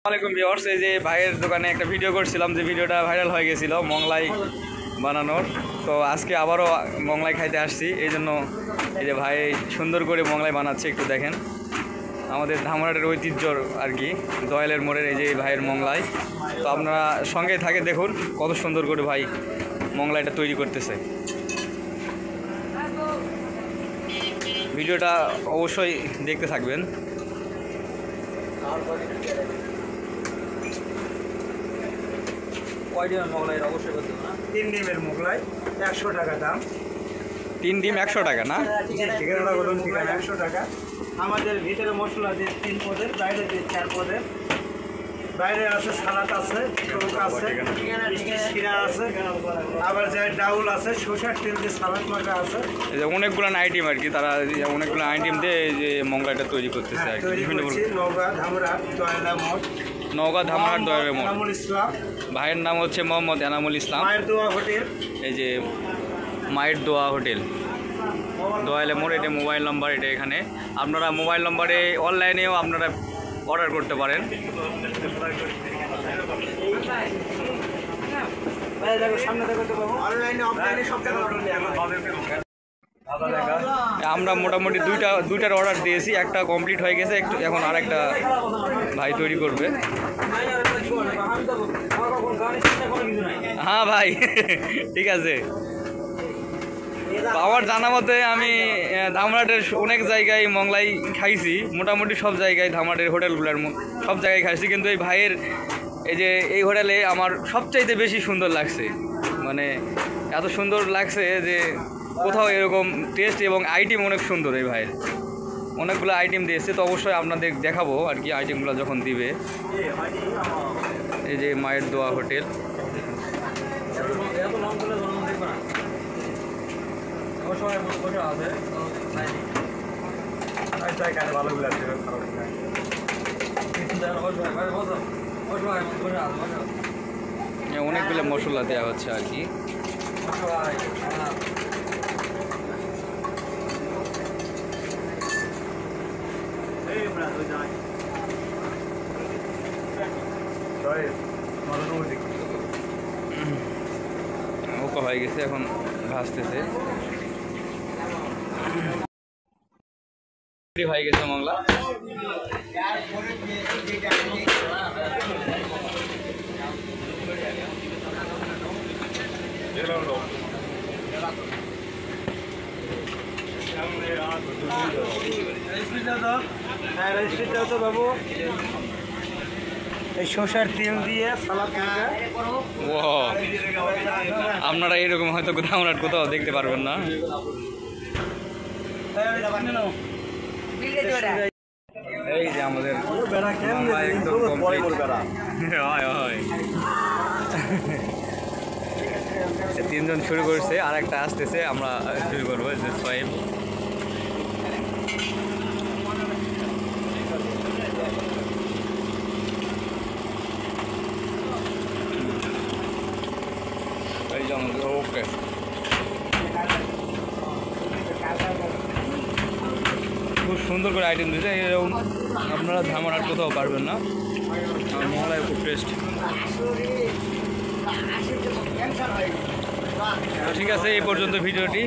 আসসালামাইকুম ভিউয়ার্স, এই যে ভাইয়ের দোকানে একটা ভিডিও করছিলাম, যে ভিডিওটা ভাইরাল হয়ে গেছিল মোগলাই বানানোর। তো আজকে আবারও মোগলাই খাইতে আসছি, এই জন্য এই যে ভাই সুন্দর করে মোগলাই বানাচ্ছে, একটু দেখেন। আমাদের ধামরাটের ঐতিহ্যর আর কি, দয়ালের মোড়ের এই যে ভাইয়ের মোগলাই। তো আপনারা সঙ্গে থাকে, দেখুন কত সুন্দর করে ভাই মোগলাইটা তৈরি করতেছে। ভিডিওটা অবশ্যই দেখতে থাকবেন। মোগলাই অবশ্যই 3 ডিমের মোগলাই 100 টাকা দাম। 3 ডিম 100 টাকা না? ঠিকানা বলুন। ঠিকানা 100 টাকা। আমাদের ভিতরে মশলা দিয়ে 3 পদের, বাইরে দিয়ে 4 পদের। বাইরে আছে সালাদ আছে, টক আছে, শিরা আছে, আবার যে ডাউল আছে, সরষের তেল দিয়ে সালাদ মাখা আছে। এই যে অনেকগুলো আইটেম আর কি, তারা অনেকগুলো আইটেম দিয়ে এই যে মোগলাইটা তৈরি করতেছে আর কি। নওগাঁ ধামরাট দয়ালা মোড়, নওগাঁ ধামরাট দয়ালা মোড়। এনামুল ইসলাম ভাইয়ের নাম হচ্ছে মোহাম্মদ এনামুল ইসলাম। মায়ের দোয়া হোটেল, এই যে মায়ের দোয়া হোটেল, দয়ালা মোড়। এটা মোবাইল নাম্বার, এটা এখানে আপনারা মোবাইল নাম্বারে অনলাইনেও আপনারা অর্ডার করতে পারেন। আমরা মোটামুটি দুইটার অর্ডার দিয়েছি, একটা কমপ্লিট হয়ে গেছে, একটু এখন আর একটা ভাই তৈরি করবে। হ্যাঁ ভাই, ঠিক আছে। আমার জানা মতে আমি ধামরাটের অনেক জায়গায় মোগলাই খাইছি, মোটামুটি সব জায়গায় ধামরাটের হোটেলগুলোর সব জায়গায় খাইছি, কিন্তু এই ভাইয়ের এই যে এই হোটেলে আমার সবচাইতে বেশি সুন্দর লাগছে। মানে এত সুন্দর লাগছে যে কোথাও এরকম টেস্ট এবং আইটেম অনেক সুন্দর। এই ভাইয়ের অনেকগুলো আইটেম দিয়েছে, তো অবশ্যই আপনাদের দেখাবো আর কি আইটেমগুলো যখন দিবে। এই যে মায়ের দোয়া হোটেল। অনেকগুলো মশলা দেওয়া হচ্ছে আর কি। ওকে হয়ে গেছে, এখন ভাজতেছে। হয়ে গেছে মোগলা। বাবু এই সরষের তেল দিয়ে সালাদ মাখা। ও, আপনারা এরকম হয়তো কোথাও দেখতে পারবেন না। এই যে আমাদের একদম কমপ্লিট। তিনজন শুরু করছে, আর একটা আসতেছে, আমরা শুরু করবো। যে সোয়েব ওকে, খুব সুন্দর করে আইটেম দিয়েছে। এরকম আপনারা ধামরাট কোথাও পারবেন না। মোগলাই খুব টেস্ট। ঠিক আছে, এই পর্যন্ত ভিডিওটি।